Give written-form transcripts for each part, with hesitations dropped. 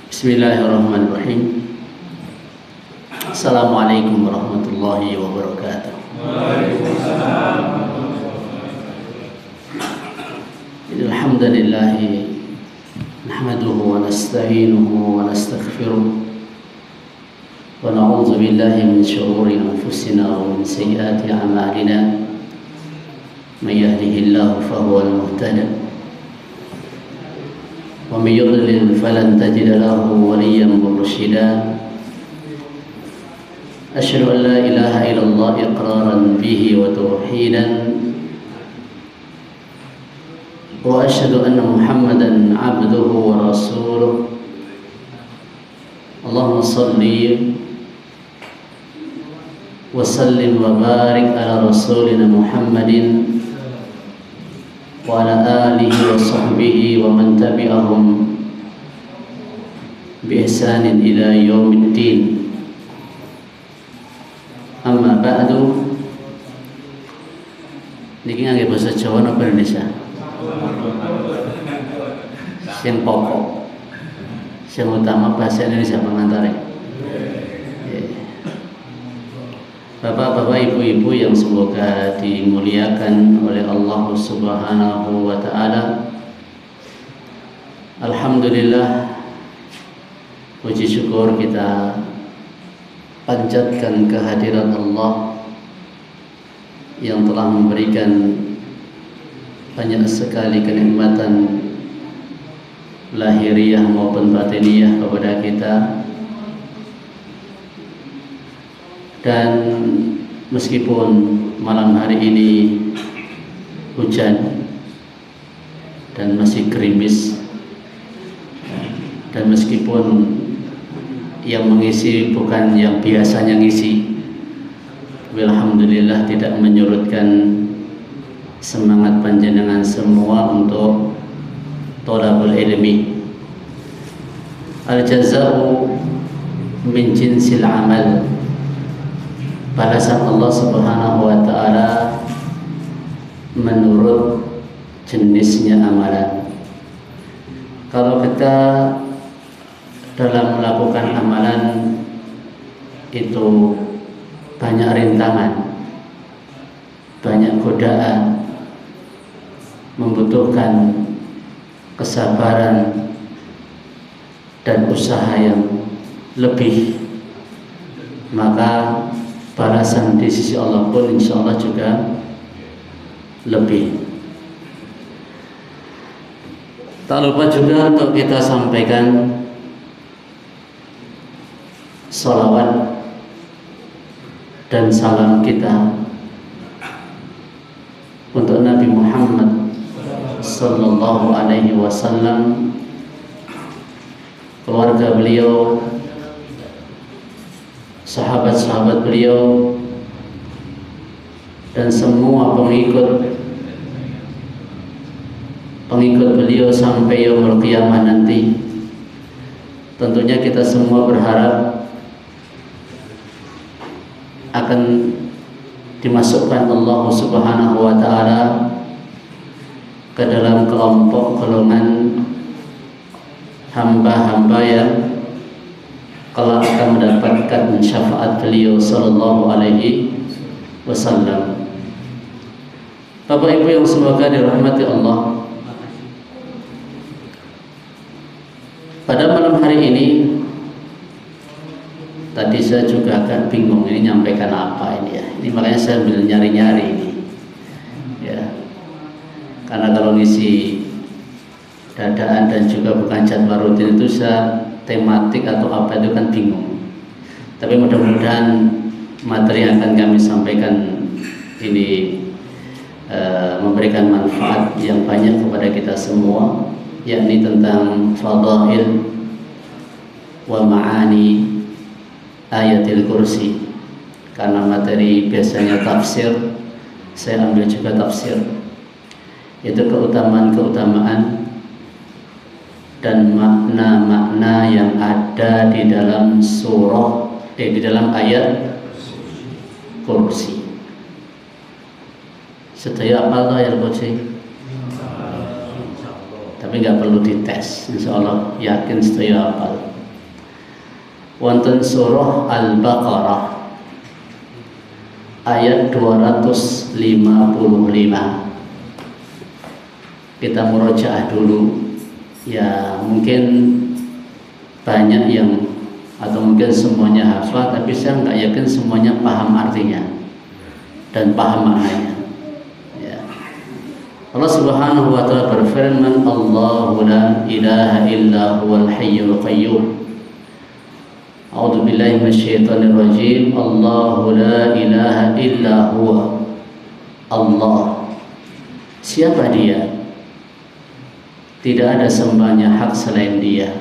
Bismillahirrahmanirrahim. Assalamualaikum warahmatullahi wabarakatuh. Waalaikumsalam. Alhamdulillah nahmaduhu wa nasta'inuhu wa nastaghfiruh wa na'udzu billahi min shururi anfusina wa min sayyiati a'malina. May yahdihillahu fahuwal muhtadi wa may yudlil falan tajida lahu waliyyan mursyida. Asyhadu an la ilaha illallah iqraran bihi wa tauhidan wa asyhadu anna Muhammadan abduhu wa rasuluh. Allahumma salli wa sallim wa barik ala rasulina Muhammadin wa ala alihi wa sahbihi wa man tabi'ahum bi ihsanin ila yaumiddin. Amma ba'du. Niki ngangge basa Jawa napa Indonesia? Sing pokok, sing utama bahasa Indonesia pengantare. Bapak-bapak, ibu-ibu yang semoga dimuliakan oleh Allah Subhanahu wa taala. Alhamdulillah, puji syukur kita panjatkan kehadiran Allah yang telah memberikan banyak sekali kenikmatan lahiriah maupun batiniyah kepada kita. Dan meskipun malam hari ini hujan dan masih gerimis, dan meskipun yang mengisi bukan yang biasanya ngisi, alhamdulillah tidak menyurutkan semangat panjenengan semua untuk thalabul ilmi. Al-jaza'u min jinsil amal. Balasan Allah Subhanahu wa taala menurut jenisnya amalan. Kalau kita dalam melakukan amalan itu banyak rintangan, banyak godaan, membutuhkan kesabaran dan usaha yang lebih, maka balasan di sisi Allah pun insya Allah juga lebih. Tak lupa juga untuk kita sampaikan salawat dan salam kita untuk Nabi Muhammad sallallahu alaihi wasallam, keluarga beliau, sahabat-sahabat beliau, dan semua pengikut beliau sampai yaumul qiyamah nanti. Tentunya kita semua berharap akan dimasukkan Allah Subhanahu wa taala ke dalam kelompok golongan hamba-hamba yang kelak akan mendapatkan syafaat beliau sallallahu alaihi wasallam. Bapak Ibu yang semoga dirahmati Allah, pada malam hari ini tadi saya juga agak bingung ini nyampaikan apa ini ya. Ini makanya saya ambil nyari-nyari ini. Ya. Karena kalau ngisi dadaan dan juga bukan jadwal rutin itu saya tematik atau apa itu kan bingung. Tapi mudah-mudahan materi yang akan kami sampaikan ini memberikan manfaat yang banyak kepada kita semua, yakni tentang fadail wa ma'ani ayatil kursi. Karena materi biasanya tafsir, saya ambil juga tafsir, yaitu keutamaan-keutamaan dan makna-makna yang ada di dalam di dalam ayat kursi. Sedaya apal ayat kursi? tapi nggak perlu dites, insya Allah yakin setia hafal. Wonten surah Al-Baqarah ayat 255. Kita murojaah dulu. Ya mungkin banyak yang atau mungkin semuanya hafal, tapi saya nggak yakin semuanya paham artinya dan paham maknanya. Ya. Allah Subhanahu wa taala berfirman, Allahu la ilaha illa huwal hayyul qayyum. A'udzu billahi minasyaitonir rajim. Allahu la ilaha illa huwa. Allah. Siapa dia? Tidak ada sembahannya hak selain dia.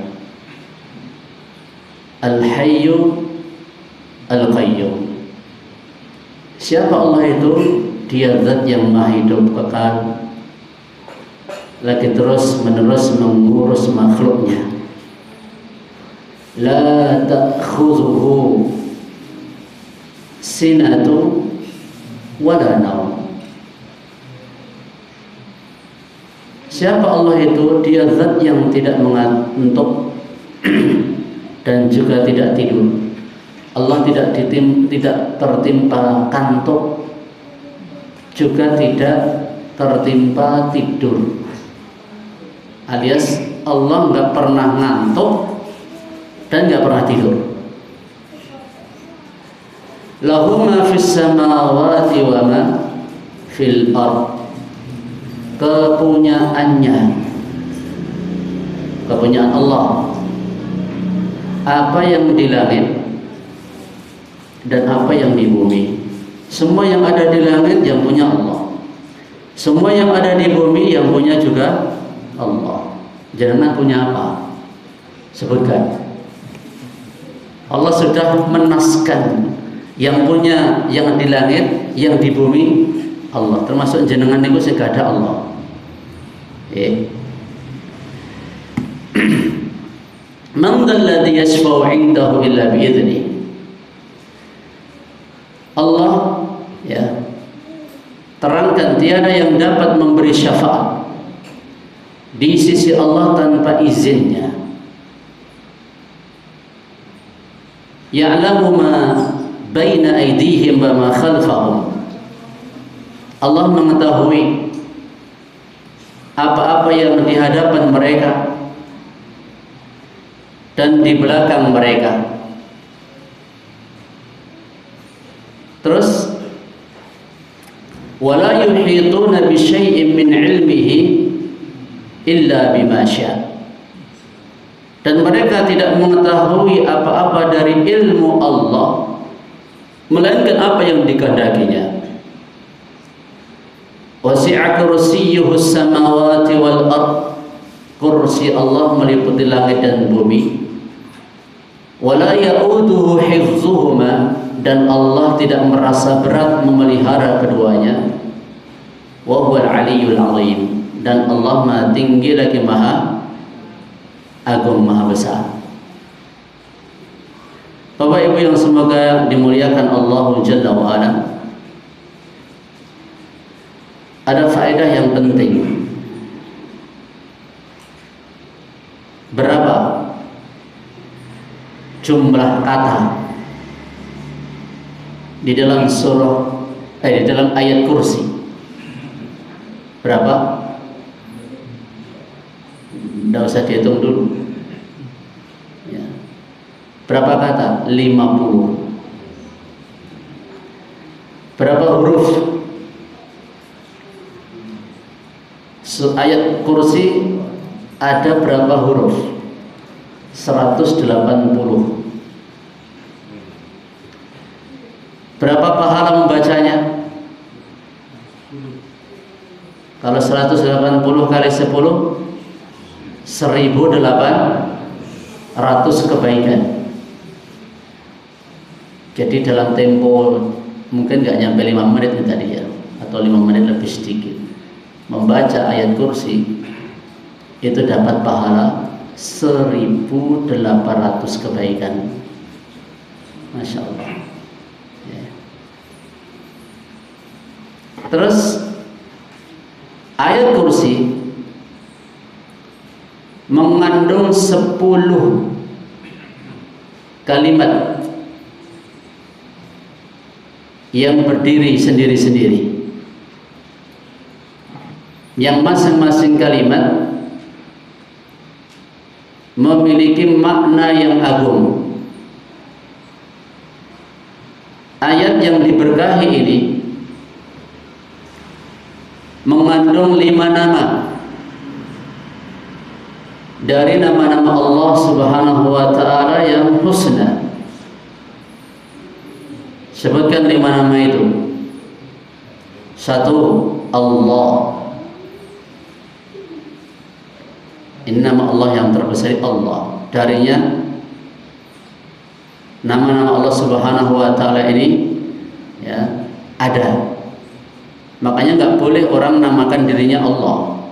Al-Hayyu Al-Qayyum. Siapa Allah itu? Dia zat yang maha hidup kekal, lagi terus menerus mengurus makhluknya. La ta'khudhuhu sinatu wala naum. Siapa Allah itu? Dia zat yang tidak mengantuk dan juga tidak tidur. Allah tidak tertimpa kantuk, juga tidak tertimpa tidur. Alias Allah nggak pernah ngantuk dan nggak pernah tidur. Lahu ma fis samawati wa ma fil ard. Kepunyaan Allah, apa yang di langit dan apa yang di bumi. Semua yang ada di langit yang punya Allah, semua yang ada di bumi yang punya juga Allah. Jangan punya apa? Sebutkan. Allah sudah menaskan yang punya yang di langit, yang di bumi Allah. Termasuk jenengan niku sing ada Allah. Man dzalladzi yashfa'u 'indahu illa bi'idznih. Allah ya terangkan tiada yang dapat memberi syafaat di sisi Allah tanpa izinnya. Ya'lamu ma baina aydihim wa ma khalfahum. Allah mengetahui apa-apa yang di hadapan mereka dan di belakang mereka. Terus wala yuhituna bi syai'in min 'ilmihi illa bima syaa. Dan mereka tidak mengetahui apa-apa dari ilmu Allah melainkan apa yang dikehendakinya. Wasi'a kursiyyuhu samawati wal ard. Kursi Allah meliputi langit dan bumi. Wala ya'uduhu hifdzuhuma. Dan Allah tidak merasa berat memelihara keduanya. Wa huwal 'aliyyul 'azim. Dan Allah Maha tinggi lagi Maha agung, Maha besar. Bapak Ibu yang semoga dimuliakan Allah Jalla wa Ala, ada faedah yang penting. Berapa jumlah kata di dalam di dalam ayat kursi? Berapa? Tidak usah dihitung dulu ya. Berapa kata? 50. Berapa huruf? Ayat kursi ada berapa huruf? 180. Berapa pahala membacanya? Kalau 180 kali 10, 1.800 kebaikan. Jadi dalam tempo mungkin nggak nyampe 5 menit tadi ya, atau 5 menit lebih sedikit, membaca ayat kursi itu dapat pahala 1.800 kebaikan. Masya Allah ya. Terus ayat kursi mengandung 10 kalimat yang berdiri sendiri-sendiri, yang masing-masing kalimat memiliki makna yang agung. Ayat yang diberkahi ini mengandung 5 nama dari nama-nama Allah Subhanahu wa ta'ala yang husna. Sebutkan 5 nama itu. 1, Allah. Ini nama Allah yang terbesar, Allah. Darinya nama-nama Allah Subhanahu wa ta'ala ini ya ada. Makanya nggak boleh orang namakan dirinya Allah.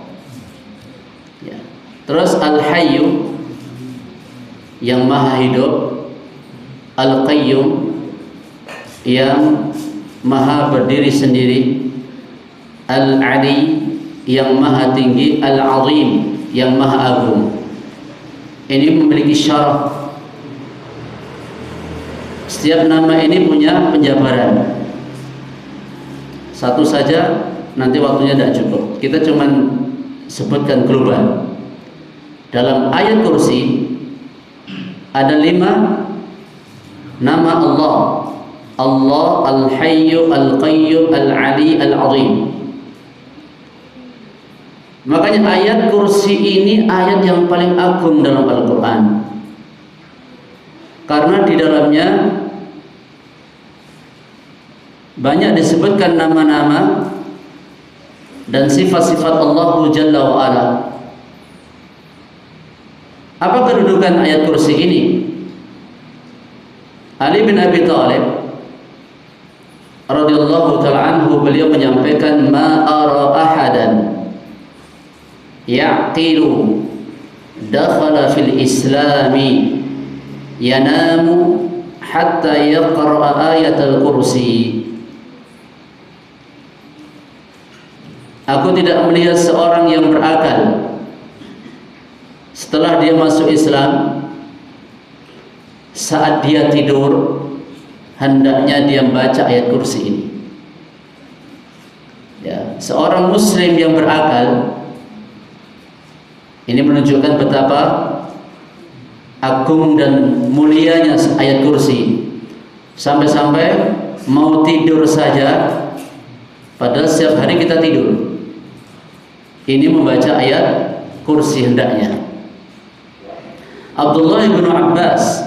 Ya. Terus Al-Hayyu, yang maha hidup, Al-Qayyum, yang maha berdiri sendiri, Al-Ali, yang maha tinggi, Al-Azim, yang maha agung. Ini memiliki syaraf. Setiap nama ini punya penjabaran. Satu saja nanti waktunya tidak cukup. Kita cuman sebutkan global. Dalam ayat kursi ada 5 nama Allah. Allah Al-Hayyu, Al-Qayyum, Al-Ali, Al-Azim. Makanya ayat kursi ini ayat yang paling agung dalam Al-Quran, karena di dalamnya banyak disebutkan nama-nama dan sifat-sifat Allah Jalla wa Ala. Apa kedudukan ayat kursi ini? Ali bin Abi Thalib radhiyallahu ta'ala anhu, beliau menyampaikan, ma ara ahadan ya'qilu dakhala fil islami yanamu hatta yaqra'a ayatul kursi. Aku tidak melihat seorang yang berakal setelah dia masuk Islam, saat dia tidur hendaknya dia membaca ayat kursi ini. Ya, seorang muslim yang berakal, ini menunjukkan betapa agung dan mulianya ayat kursi. Sampai-sampai mau tidur saja, padahal setiap hari kita tidur, ini membaca ayat kursi hendaknya. Abdullah bin Abbas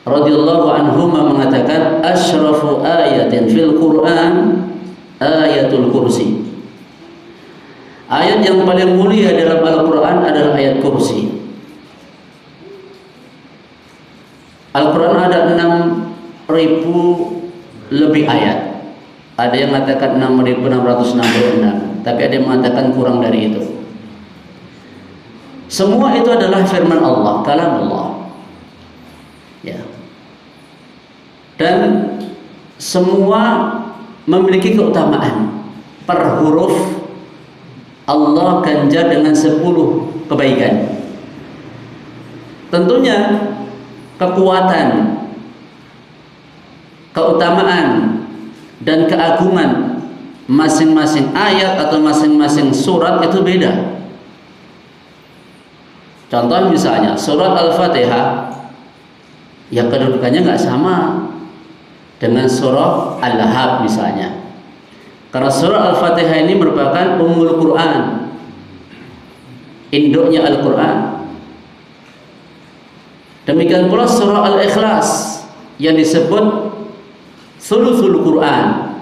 radhiyallahu anhuma mengatakan, asyrafu ayatin fil Quran ayatul kursi. Ayat yang paling mulia dalam Al-Quran adalah ayat kursi. Al-Quran ada 6.000 lebih ayat. Ada yang mengatakan 6.666, tapi ada yang mengatakan kurang dari itu. Semua itu adalah firman Allah, kalam Allah. Ya. Dan semua memiliki keutamaan. Per huruf Allah ganjar dengan 10 kebaikan. Tentunya kekuatan, keutamaan, dan keagungan masing-masing ayat atau masing-masing surat itu beda. Contoh misalnya surat Al-Fatihah, ya kedudukannya nggak sama dengan surah Al-Lahab misalnya. Karena surah Al-Fatihah ini merupakan Ummul Quran, induknya Al-Quran. Demikian pula surah Al-Ikhlas yang disebut Thuluthul Quran,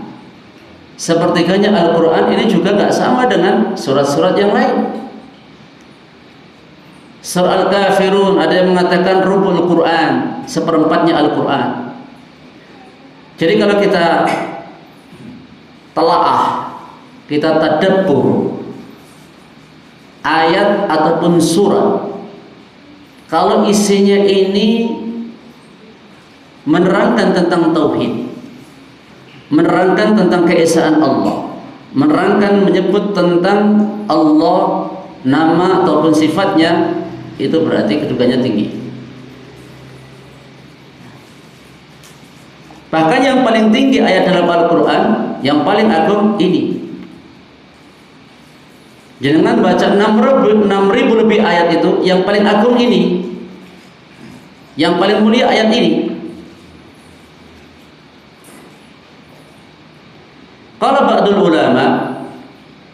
sepertiganya Al-Quran. Ini juga nggak sama dengan surat-surat yang lain. Surah Al-Kafirun ada yang mengatakan rubul Quran, seperempatnya Al-Quran. Jadi kalau kita telaah, kita tadabbur ayat ataupun surat, kalau isinya ini menerangkan tentang tauhid, menerangkan tentang keesaan Allah, menerangkan menyebut tentang Allah nama ataupun sifatnya, itu berarti kedudukannya tinggi. Bahkan yang paling tinggi ayat dalam Al-Quran, yang paling agung ini. Jangan baca 6.000 lebih ayat itu, yang paling agung ini, yang paling mulia ayat ini. Qala ba'dul ulama,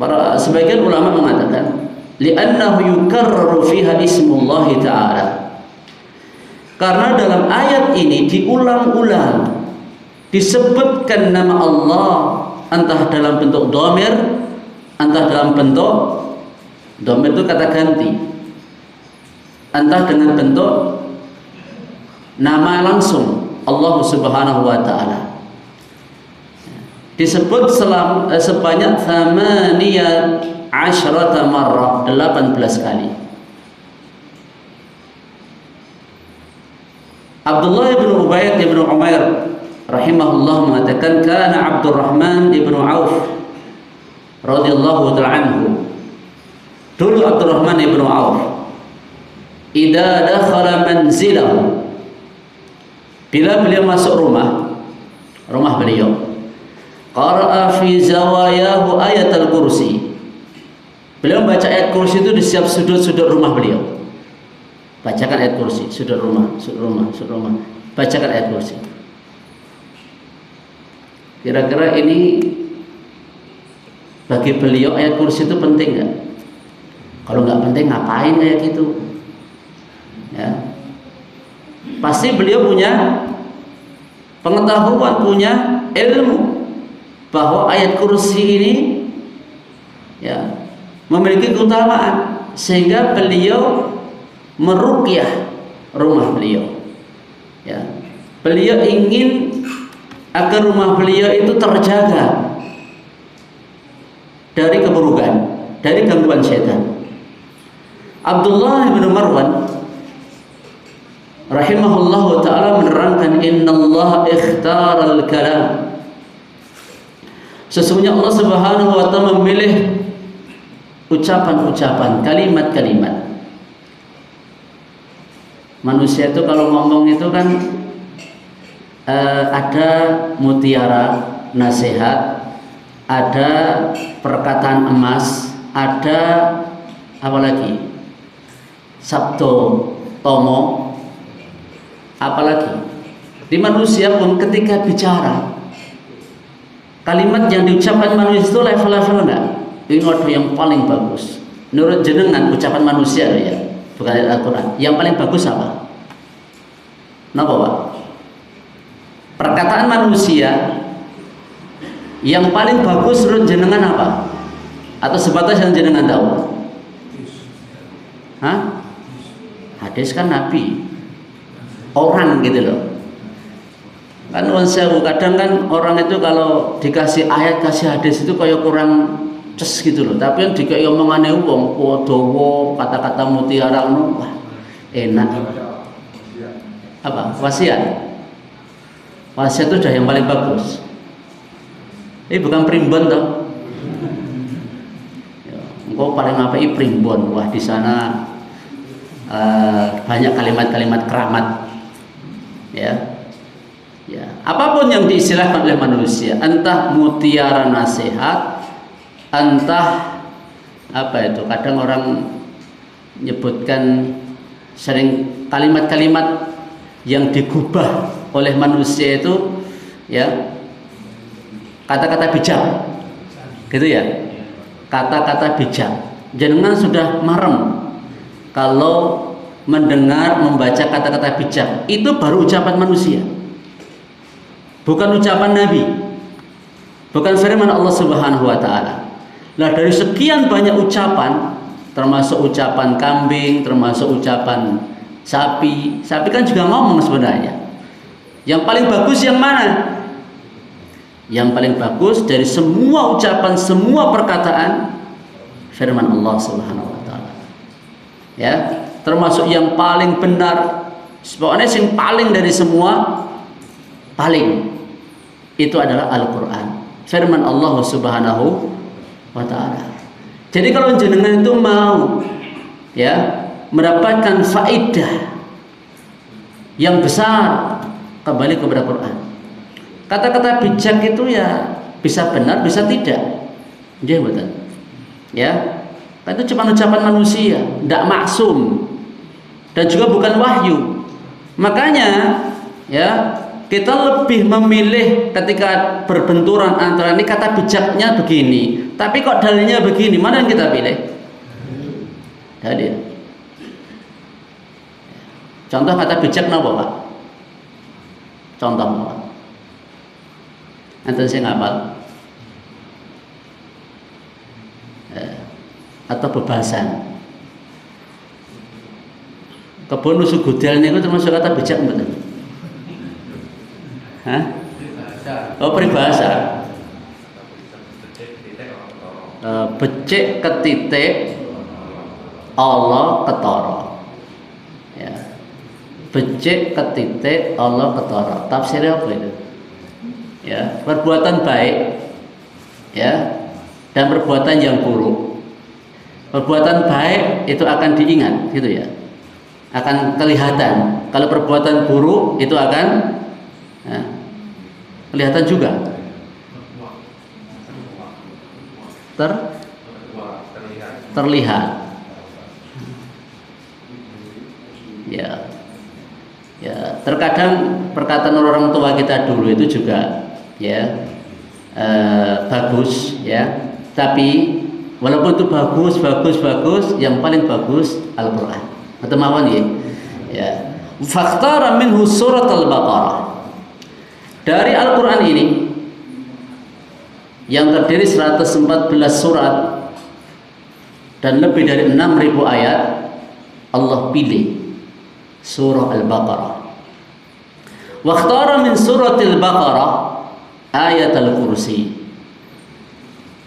para sebagian ulama mengatakan, li'annahu yukarraru fiha ismullah ta'ala. Karena dalam ayat ini diulang-ulang disebutkan nama Allah, entah dalam bentuk dhamir, entah dalam bentuk dhamir itu kata ganti, entah dengan bentuk nama langsung Allah Subhanahu wa taala. Disebut sebanyak 18 marrah, 18 kali. Abdullah bin Ubayd bin Umair rahimahullah mengatakan, kana Abdurrahman bin Auf radhiyallahu ta'ala anhu. Dulu Abdurrahman bin Auf idza dakhala manzilahu, bila beliau masuk rumah beliau, qara'a fi zawayahu ayat al-kursi. Beliau membaca ayat kursi itu di setiap sudut-sudut rumah beliau. Bacakan ayat kursi, sudut rumah. Bacakan ayat kursi. Kira-kira ini bagi beliau ayat kursi itu penting nggak? Kalau nggak penting ngapain kayak gitu? Ya. Pasti beliau punya pengetahuan, punya ilmu bahwa ayat kursi ini ya memiliki keutamaan, sehingga beliau meruqyah rumah beliau. Ya. Beliau ingin agar rumah beliau itu terjaga dari keburukan, dari gangguan setan. Abdullah bin Marwan rahimahullahu ta'ala menerangkan, innallaha ikhtaral kalam. Sesungguhnya Allah Subhanahu wa ta'ala memilih ucapan-ucapan, kalimat-kalimat. Manusia itu kalau ngomong itu kan ada mutiara nasihat, ada perkataan emas, ada apa lagi? Sabto tomo, apalagi di manusia pun ketika bicara, kalimat yang diucapkan manusia itu level-level enggak? Ini ada yang paling bagus menurut jenengan ucapan manusia ya, bukan ayat Al-Quran. Yang paling bagus apa? Kenapa Pak? Perkataan manusia yang paling bagus menurut jenengan apa? Atau sebatas yang jenengan tahu? Hah? Hadis kan Nabi, orang gitu loh. Kan kadang kan orang itu kalau dikasih ayat, kasih hadis itu kayak kurang ces gitu loh. Tapi yang dikai omongane wong dawa, kata-kata mutiara wah enak. Apa? Wasiat. Wasiat itu udah yang paling bagus. Ini bukan primbon toh. Engkau paling apa ini primbon. Wah di sana banyak kalimat-kalimat keramat. Ya. Ya, apapun yang diistilahkan oleh manusia, entah mutiara nasihat, entah apa itu, kadang orang menyebutkan sering kalimat-kalimat yang digubah oleh manusia itu ya kata-kata bijak gitu ya, kata-kata bijak. Jenengan sudah marem kalau mendengar, membaca kata-kata bijak, itu baru ucapan manusia, bukan ucapan Nabi, bukan firman Allah Subhanahu wa ta'ala. Nah, dari sekian banyak ucapan, termasuk ucapan kambing, termasuk ucapan sapi kan juga ngomong sebenarnya. Yang paling bagus yang mana? Yang paling bagus dari semua ucapan, semua perkataan, firman Allah Subhanahu wa ta'ala. Ya, termasuk yang paling benar, pokoknya yang paling dari semua, paling itu adalah Al-Quran, firman Allah Subhanahu wa ta'ala. Jadi kalau jenengan itu mau ya mendapatkan faedah yang besar, kembali kepada Quran. Kata-kata bijak itu ya bisa benar, bisa tidak. Nggih mboten. Ya. Kan itu cuma ucapan manusia, tidak maksum. Dan juga bukan wahyu. Makanya ya kita lebih memilih ketika berbenturan antara ini kata bijaknya begini, tapi kok dalilnya begini, mana yang kita pilih? Dalil. Contoh kata bijak napa, Pak? Contoh Pak. Anten sing ngapal. Atau bebasan. Kebun nusu gudel niku termasuk kata bijak mboten? Hah? Oh, peribahasa. Becik ketitik Allah ketara. Ya. Becik ketitik Allah ketara. Tafsirnya apa itu? Ya, perbuatan baik ya dan perbuatan yang buruk. Perbuatan baik itu akan diingat, gitu ya. Akan kelihatan. Kalau perbuatan buruk itu akan ya, kelihatan juga. Terlihat. Ya. Ya, terkadang perkataan orang tua kita dulu itu juga ya bagus ya. Tapi walaupun itu bagus, yang paling bagus Al-Qur'an. Atau mawon ya. Fakhtara minhu surat Al-Baqarah. Dari Al-Qur'an ini yang terdiri 114 surat dan lebih dari 6.000 ayat, Allah pilih surah Al-Baqarah. Wakhtara min surat Al-Baqarah ayat Al-Kursi.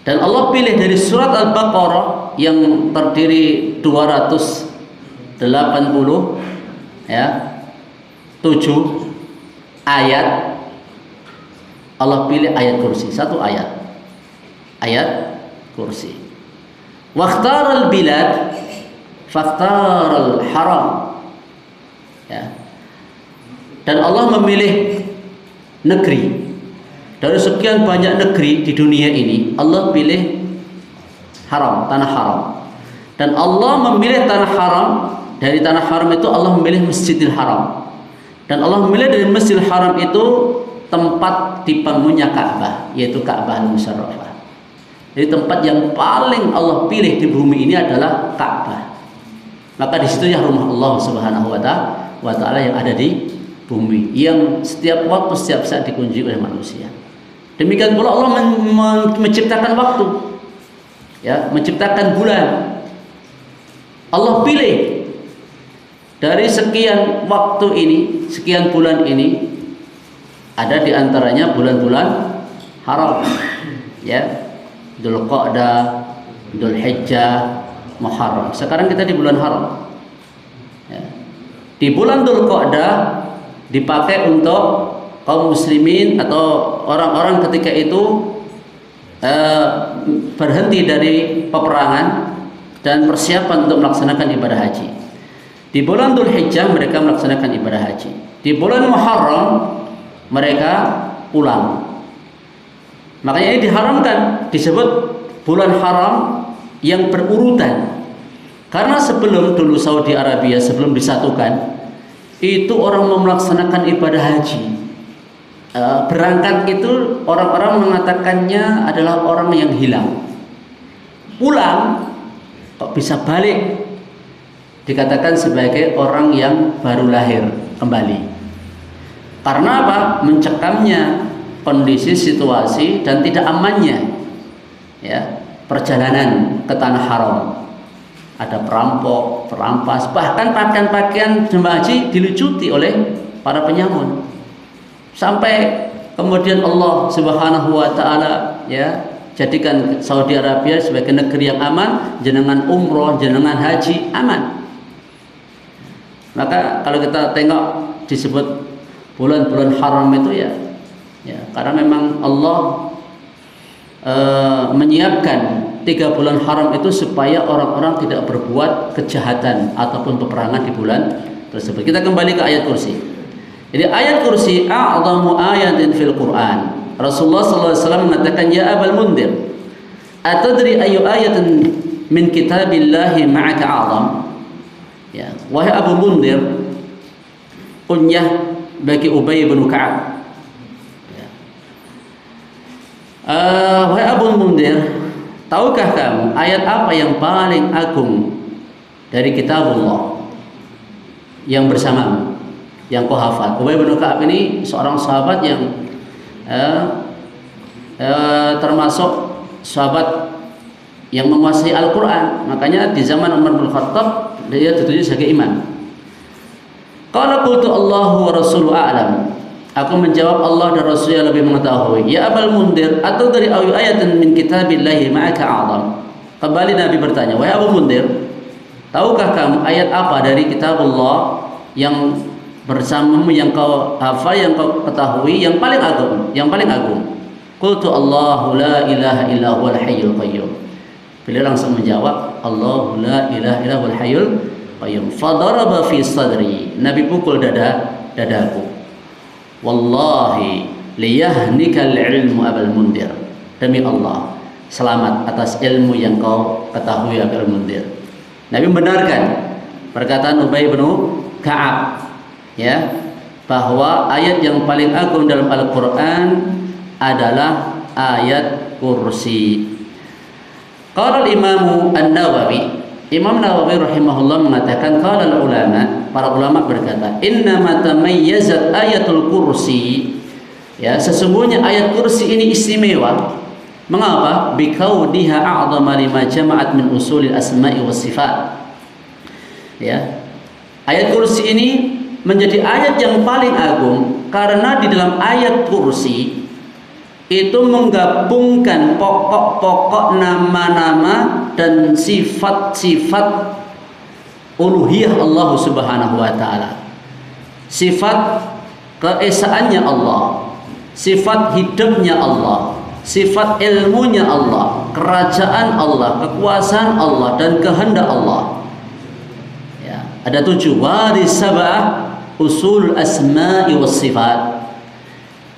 Dan Allah pilih dari surat Al-Baqarah yang terdiri 280 ya 7 ayat, Allah pilih ayat kursi, satu ayat kursi. Wakhtara al-bilad fakhtara al-haram ya. Dan Allah memilih negeri. Dari sekian banyak negeri di dunia ini, Allah pilih haram, tanah haram. Dan Allah memilih tanah haram. Dari tanah haram itu Allah memilih Masjidil Haram. Dan Allah memilih dari Masjidil Haram itu tempat dibangunnya Ka'bah, yaitu Ka'bah Al-Musharrafah. Jadi tempat yang paling Allah pilih di bumi ini adalah Ka'bah. Maka di situ ya rumah Allah Subhanahu wa taala yang ada di bumi, yang setiap waktu, setiap saat dikunjungi oleh manusia. Demikian pula Allah menciptakan waktu, ya, menciptakan bulan. Allah pilih dari sekian waktu ini, sekian bulan ini, ada di antaranya bulan-bulan haram, ya, Dzulqa'dah, Dzulhijjah, Muharram. Sekarang kita di bulan haram. Ya. Di bulan Dzulqa'dah dipakai untuk kaum muslimin atau orang-orang ketika itu berhenti dari peperangan dan persiapan untuk melaksanakan ibadah haji. Di bulan Dzulhijjah mereka melaksanakan ibadah haji. Di bulan Muharram mereka pulang. Makanya ini diharamkan, disebut bulan haram yang berurutan. Karena sebelum dulu Saudi Arabia sebelum disatukan, itu orang mau melaksanakan ibadah haji. Berangkat itu orang-orang mengatakannya adalah orang yang hilang. Pulang kok bisa balik, dikatakan sebagai orang yang baru lahir kembali. Karena apa? Mencekamnya kondisi, situasi, dan tidak amannya ya perjalanan ke tanah haram. Ada perampok, perampas, bahkan pakaian-pakaian jemaah haji dilucuti oleh para penyamun. Sampai kemudian Allah Subhanahu wa taala ya jadikan Saudi Arabia sebagai negeri yang aman, jenengan umroh, jenengan haji aman. Maka kalau kita tengok disebut bulan-bulan haram itu ya karena memang Allah menyiapkan 3 bulan haram itu supaya orang-orang tidak berbuat kejahatan ataupun peperangan di bulan tersebut. Kita kembali ke ayat kursi. Jadi ayat kursi a'zamu ayatin fil Quran. Rasulullah SAW mengatakan, ya Abal Mundir, atadri ayu ayatin min kitabillahi ma'aka a'zam? Ya, wahai Abu Mundir, kunyah bagi Ubay bin Ka'ab. Wahai Abu Mundir, tahukah kamu ayat apa yang paling agung dari kitabullah yang bersamamu, yang kau hafal? Ubay bin Ka'ab ini seorang sahabat yang termasuk sahabat yang menguasai Al-Quran. Makanya di zaman Umar bin Khattab dia ditunjuk sebagai imam. Qala qultu Allahu wa rasuluhu a'lam. Aku menjawab, Allah dan Rasulnya lebih mengetahui. Ya Abal Mundir, atau dari ayatan min kitabillahi ma'aka a'zam. Kembali Nabi bertanya, wahai Abu Mundir, tahukah kamu ayat apa dari kitabullah yang bersamamu, yang kau hafal, yang kau ketahui, yang paling agung, yang paling agung? Qultu Allahu la ilaha illa huwal hayyul qayyum. Beliau langsung menjawab, Allahu la ilaha illa huwal hayyul qayyum. Fadaraba fi sadri. Nabi pukul dadaku. Wallahi liyahnikal ilmu Abul Mundir. Demi Allah, selamat atas ilmu yang kau ketahui Abul Mundir. Nabi membenarkan perkataan Ubay bin Ka'ab, ya, bahwa ayat yang paling agung dalam Al-Qur'an adalah ayat kursi. Qala al-Imam An-Nawawi, Imam Nawawi rahimahullah mengatakan, qala ulama, para ulama berkata, innama tamayyazat ayatul kursi, ya, sesungguhnya ayat kursi ini istimewa. Mengapa? Bikauniha a'zama lima jama'at min usulil asma'i was sifat. Ya. Ayat kursi ini menjadi ayat yang paling agung karena di dalam ayat kursi itu menggabungkan pokok-pokok nama-nama dan sifat-sifat uluhiyah Allah Subhanahu wa taala. Sifat keesaannya Allah, sifat hidupnya Allah, sifat ilmunya Allah, kerajaan Allah, kekuasaan Allah dan kehendak Allah. Ya, ada 7 waris sab'ah usul asma'i was sifat.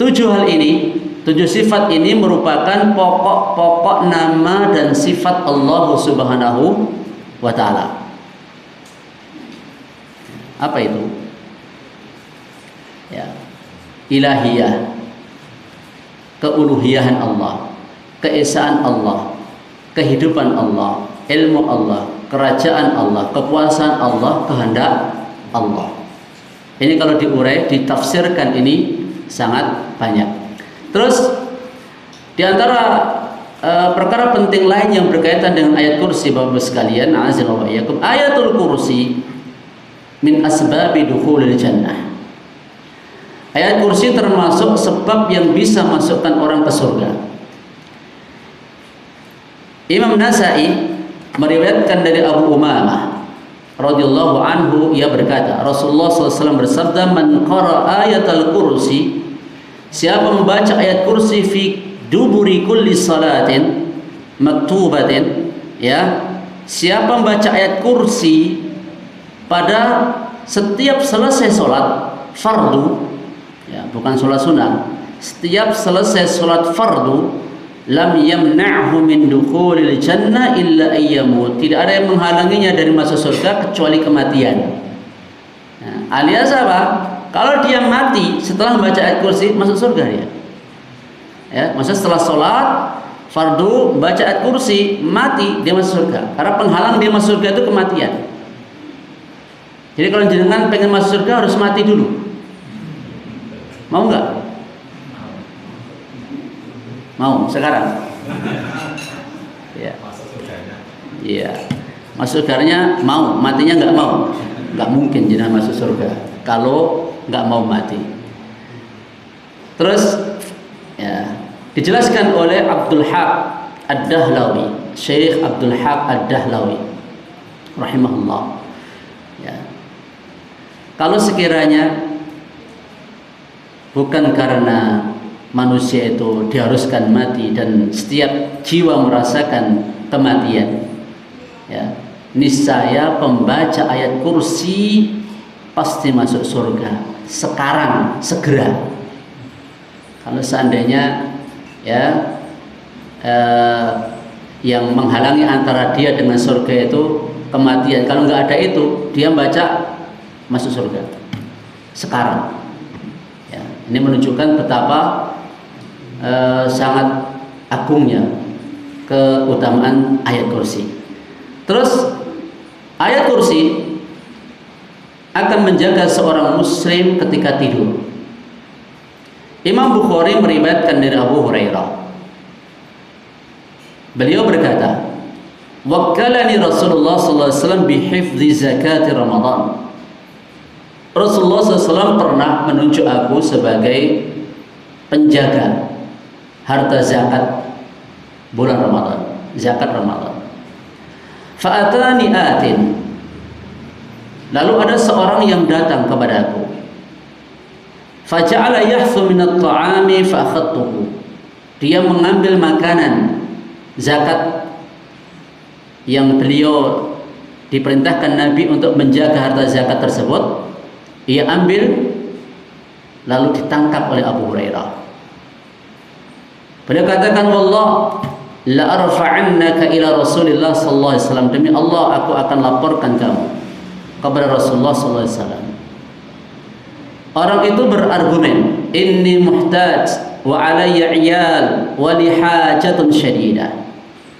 7 hal ini, 7 sifat ini merupakan pokok-pokok nama dan sifat Allah Subhanahu wa taala. Apa itu? Ya. Ilahiyah, keuluhiyahan Allah, keesaan Allah, kehidupan Allah, ilmu Allah, kerajaan Allah, kekuasaan Allah, kehendak Allah. Ini kalau diurai, ditafsirkan ini sangat banyak. Terus di antara perkara penting lain yang berkaitan dengan ayat kursi, Bapak sekalian, azza wa iyyakum, ayatul kursi min asbabi dukhulil jannah. Ayat kursi termasuk sebab yang bisa masukkan orang ke surga. Imam Nasa'i meriwayatkan dari Abu Umamah radhiyallahu anhu, ia berkata, Rasulullah SAW bersabda, man qara ayatal kursi, siapa membaca ayat kursi fi duburi kulli salatin maktubatin, ya, siapa membaca ayat kursi pada setiap selesai sholat fardu, ya, bukan sholat sunnah, setiap selesai sholat fardu, lam yamna'hu min dukhulil jannah illa ayyamut, tidak ada yang menghalanginya dari masuk surga kecuali kematian. Nah, alias apa? Kalau dia mati setelah membaca ayat kursi, masuk surga dia. Ya, maksudnya setelah sholat fardu baca ayat kursi, mati dia masuk surga. Karena penghalang dia masuk surga itu kematian. Jadi kalau jenengan pengen masuk surga harus mati dulu. Mau nggak? Mau sekarang? Ya. Iya. Masuk surganya mau, matinya nggak mau. Nggak mungkin jenengan masuk surga kalau nggak mau mati. Terus ya, dijelaskan oleh Abdul Haq Ad-Dahlawi, Syekh Abdul Haq Ad-Dahlawi rahimahullah, ya, kalau sekiranya bukan karena manusia itu diharuskan mati dan setiap jiwa merasakan kematian, ya, niscaya pembaca ayat kursi pasti masuk surga sekarang, segera. Kalau seandainya ya yang menghalangi antara dia dengan surga itu kematian, kalau nggak ada itu dia baca masuk surga sekarang, ya. Ini menunjukkan betapa sangat agungnya keutamaan ayat kursi. Terus ayat kursi akan menjaga seorang muslim ketika tidur. Imam Bukhari meriwayatkan dari Abu Hurairah, beliau berkata, "Wakkalani Rasulullah sallallahu alaihi wasallam bihifdzi zakati Ramadan." Rasulullah SAW pernah menunjuk aku sebagai penjaga harta zakat bulan Ramadan, zakat Ramadan. Fa'atani atin, lalu ada seorang yang datang kepadaku. Faja'ala yahthu minat ta'ami fa'akhadtuhu, dia mengambil makanan zakat yang beliau diperintahkan Nabi untuk menjaga harta zakat tersebut. Ia ambil lalu ditangkap oleh Abu Hurairah. Beliau katakan, "Wallah la arfa'annaka ila Rasulillah sallallahu alaihi wasallam." Demi Allah, aku akan laporkan kamu kepada Rasulullah sallallahu alaihi wasallam. Orang itu berargumen, "Inni muhtaj wa alayya iyal wa li hajatun syadidah."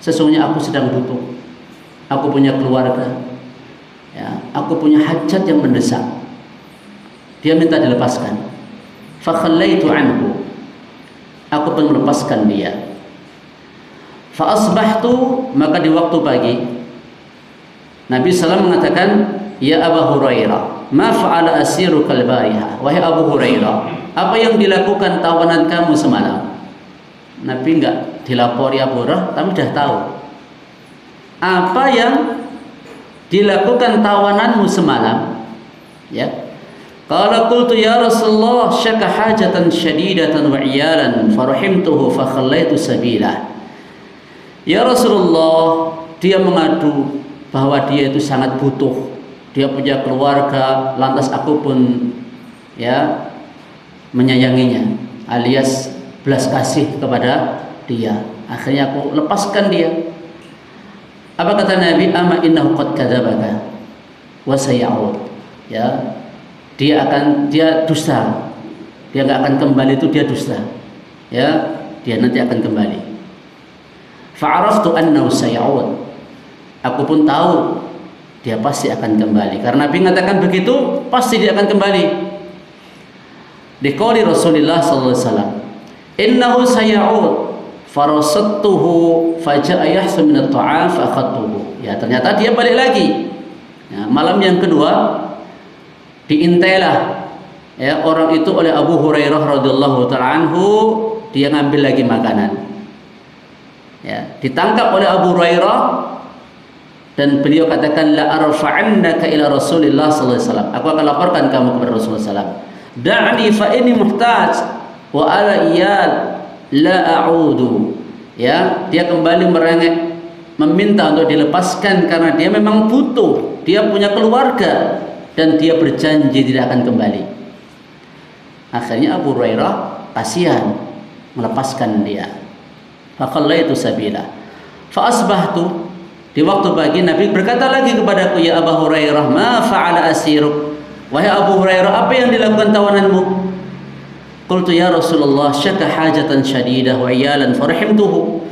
Sesungguhnya aku sedang butuh. Aku punya keluarga. Ya, aku punya hajat yang mendesak. Dia minta dilepaskan. Fa khallaitu anhu, aku pun melepaskan dia. Fa asbahtu, maka di waktu pagi Nabi SAW mengatakan, "Ya Abu Hurairah, ma fa'ala asiruka al-bariha." Wahai Abu Hurairah, apa yang dilakukan tawanan kamu semalam? Nabi enggak dilapori Abu Hurairah, tapi sudah tahu apa yang dilakukan tawananmu semalam, ya. Qala qultu ya Rasulullah, syaka hajatan syadidatan wa iyalan farahimtuhu fa khallaitu sabilah. Ya Rasulullah, dia mengadu bahwa dia itu sangat butuh, dia punya keluarga, lantas aku pun ya menyayanginya, alias belas kasih kepada dia. Akhirnya aku lepaskan dia. Apa kata Nabi? Ama innahu qad kadzabaka wa sayauд. Ya, dia dusta. Dia nggak akan kembali, itu dia dusta. Ya, dia nanti akan kembali. Fa'araftu annahu sayauд. Aku pun tahu dia pasti akan kembali. Karena Nabi mengatakan begitu, pasti dia akan kembali. Diqali Rasulullah sallallahu alaihi wasallam, "Innahu sayauд." Farasattuhu faja'a yahsu min at-ta'am fa akhadtuhu. Ya, ternyata dia balik lagi. Ya, malam yang kedua diintailah ya orang itu oleh Abu Hurairah radhiyallahu ta'ala anhu, dia ngambil lagi makanan. Ya, ditangkap oleh Abu Hurairah dan beliau katakan, la arfa'annaka ila Rasulillah sallallahu alaihi wasallam. Aku akan laporkan kamu kepada Rasulullah sallallahu alaihi wasallam. Da'ni fa inni muhtaj wa ala iyal la a'udu. Ya, dia kembali merengek meminta untuk dilepaskan karena dia memang butuh, dia punya keluarga dan dia berjanji tidak akan kembali. Akhirnya Abu Hurairah kasihan melepaskan dia. Fa khallaitu sabila. Fa asbahtu, di waktu pagi Nabi berkata lagi kepadaku, ya Abu Hurairah, ma fa'ala asiruk. Wahai Abu Hurairah, apa yang dilakukan tawananmu? Qultu ya Rasulullah, syaka hajatan syadidah wa iyalan farahimtuhu.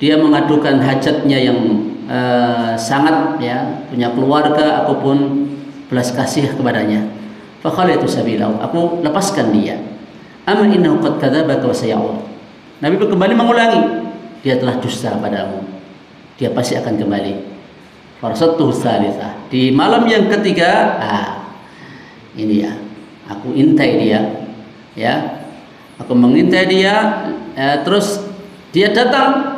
Dia mengadukan hajatnya yang sangat, ya, punya keluarga, aku pun belas kasih kepadanya. Fa khalaitu sabilahu, aku lepaskan dia. Amma innahu qad kadzabaka wa sayauд. Nabi kembali mengulangi, dia telah dusta padamu, dia pasti akan kembali. Farasattu tsalitsah, di malam yang ketiga, ini ya, aku intai dia, ya, aku mengintai dia, terus dia datang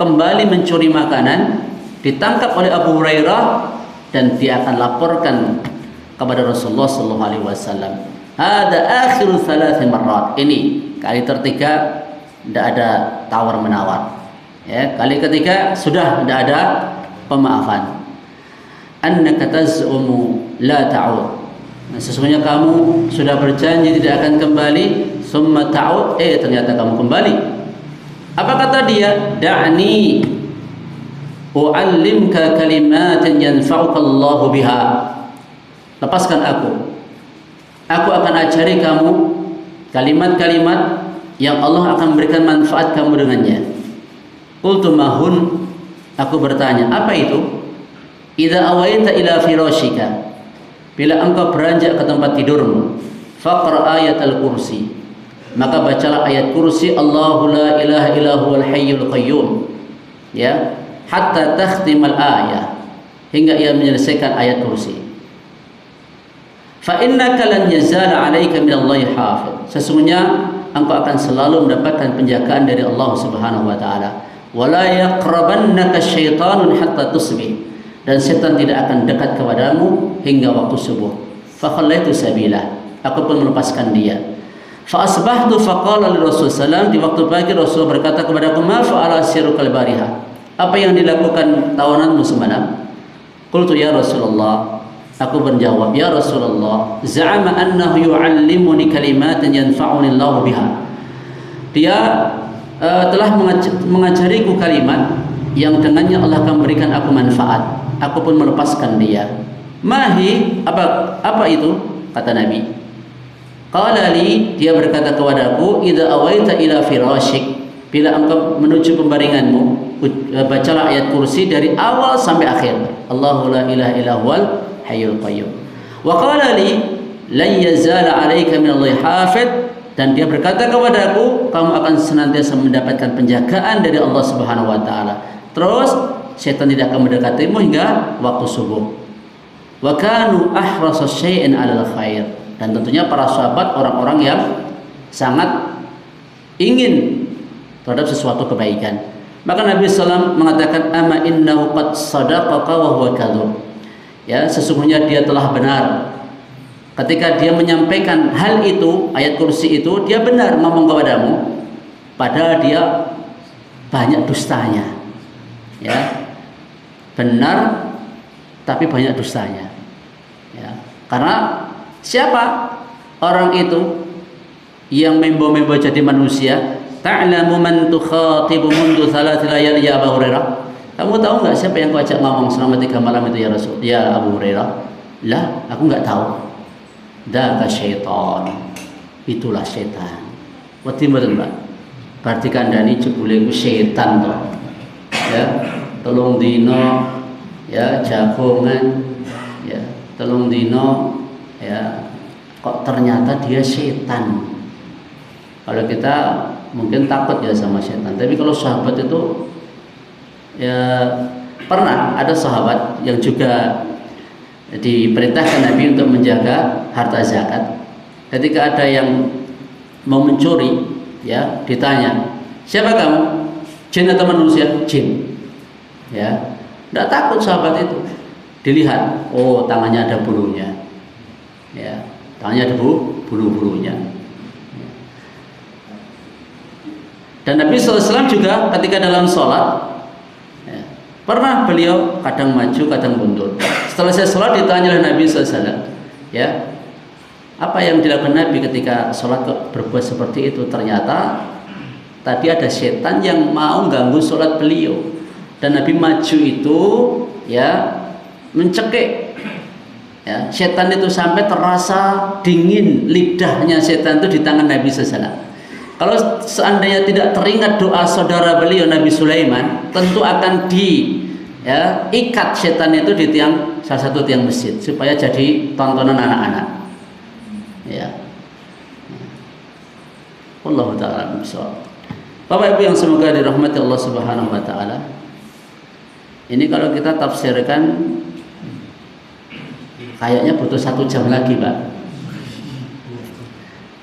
kembali mencuri makanan, ditangkap oleh Abu Hurairah dan dia akan laporkan kepada Rasulullah sallallahu alaihi wasallam. Hada akhiru thalathi marrat. Ini kali ketiga tidak ada tawar menawar. Ya, kali ketiga sudah tidak ada pemaafan. Annaka taz'umu la ta'ud. Nah, sesungguhnya kamu sudah berjanji tidak akan kembali, summa ta'ud, ternyata kamu kembali. Apa kata dia? Da'ni u'allimka kalimatin yanfa'uka Allahu biha. Lepaskan aku. Aku akan ajari kamu kalimat-kalimat yang Allah akan memberikan manfaat kamu dengannya. Qultu mahun, aku bertanya, apa itu? Idza awaita ila firashika, bila engkau beranjak ke tempat tidurmu, faqra ayatal kursi, maka bacalah ayat kursi, Allahu la ilaha illa huwal hayyul qayyum, ya, hatta takhtimal ayah, hingga ia menyelesaikan ayat kursi. Fa innaka lan yazala 'alaika minallahi hafiz, sesungguhnya engkau akan selalu mendapatkan penjagaan dari Allah Subhanahu wa taala. Wala yaqrabannaka syaitanun hatta tusbih, dan setan tidak akan dekat kepadamu hingga waktu subuh. Fa khallaitu sabila, aku pun melepaskan dia. Fa asbahtu faqala li Rasul sallam, di waktu pagi Rasul berkata kepadaku, ma fa'ala sirrukal bariha, apa yang dilakukan tawananmu semalam? Qultu ya Rasulullah, aku menjawab, ya Rasulullah, za'ama annahu yu'allimuni kalimatin yanfa'uni Allah biha. Dia telah mengajariku kalimat yang dengannya Allah akan memberikan aku manfaat. Aku pun melepaskan dia. Mahi, apa itu? Kata Nabi. Qala li, dia berkata kepadaku, idza awaita ila firashik, bila engkau menuju pembaringanmu, bacalah ayat kursi dari awal sampai akhir. Allahu la ilaha illa huwal hayyul qayyum. Wa qala li lan yazala 'alaika minallahi hafid, dan dia berkata kepadaku, kamu akan senantiasa mendapatkan penjagaan dari Allah Subhanahu wa taala. Terus setan tidak akan mendekatimu hingga waktu subuh. Wa kanu ahrasa syai'in 'alal khair, dan tentunya para sahabat orang-orang yang sangat ingin terhadap sesuatu kebaikan. Maka Nabi SAW mengatakan, ama innahu qad sadaqaka wa huwa kadzub. Ya, sesungguhnya dia telah benar ketika dia menyampaikan hal itu, ayat kursi itu, dia benar ngomong kepadamu, padahal dia banyak dustanya. Ya, benar tapi banyak dustanya. Ya, karena siapa orang itu yang membawa jadi manusia? Ta'lamu man tukhatibu mundu thalathi layal ya Abu Hurairah. Kamu tahu nggak siapa yang kau ajak ngomong selama 3 malam itu ya Rasul? Ya Abu Hurairah. Lah, aku nggak tahu. Daka syaitan, itulah setan. Wati mboten Pak. Berarti kandhani jebule ku setan to. Ya, telung dino ya jagongan, ya, telung dino ya, kok ternyata dia setan. Kalau kita mungkin takut ya sama setan, tapi kalau sahabat itu ya, pernah ada sahabat yang juga diperintahkan Nabi untuk menjaga harta zakat. Ketika ada yang mau mencuri, ya, ditanya, siapa kamu? Jin atau manusia? Jin. Ya, tidak takut sahabat itu. Dilihat, oh tangannya ada bulunya. Ya, tangannya ada bulu-bulunya. Dan Nabi SAW juga ketika dalam sholat, ya, pernah beliau kadang maju, kadang mundur. Setelah saya sholat ditanya oleh Nabi SAW, ya, apa yang dilakukan Nabi ketika sholat kok berbuat seperti itu? Ternyata tadi ada setan yang mau ganggu sholat beliau, dan Nabi maju itu, ya, mencekik, ya, setan itu sampai terasa dingin lidahnya setan itu di tangan Nabi SAW. Kalau seandainya tidak teringat doa saudara beliau Nabi Sulaiman, tentu akan ikat setan itu di salah satu tiang masjid supaya jadi tontonan anak-anak. Ya. Wallahu ta'ala bishawab. Bapak Ibu yang semoga dirahmati Allah Subhanahu wa taala. Ini kalau kita tafsirkan kayaknya butuh 1 jam lagi, Pak.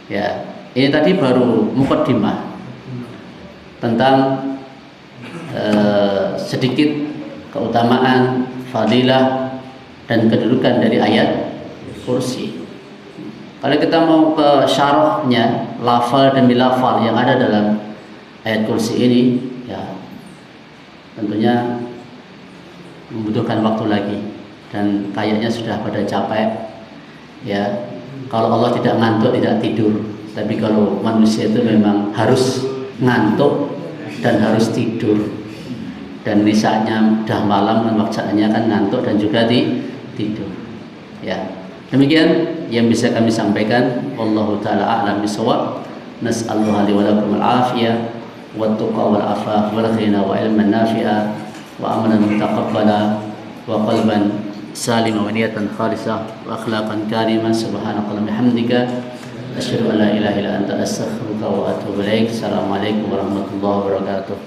Ya. Ini tadi baru mukaddimah tentang sedikit keutamaan, fadilah, dan kedudukan dari ayat kursi. Kalau kita mau ke syarahnya, lafal demi lafal yang ada dalam ayat kursi ini, ya tentunya membutuhkan waktu lagi dan kayaknya sudah pada capek. Ya, kalau Allah tidak ngantuk tidak tidur, tapi kalau manusia itu memang harus ngantuk dan harus tidur. Dan ini saatnya udah malam dan waktunya kan ngantuk dan juga tidur. Ya. Demikian yang bisa kami sampaikan. Wallahu taala a'lam bishawab. Nas'alullah li wa lakum al-afiyah wat tuqa wal afaf wal ghina wa ilman nafi'a wa amalan mutaqabbala wa qalban salima wa niyatan khalisah wa akhlaqan karimah. Subhanakallahumma bihamdika asyhadu an la ilaha illa anta astaghfiruka wa atubu ilaik. Assalamualaikum warahmatullahi wabarakatuh.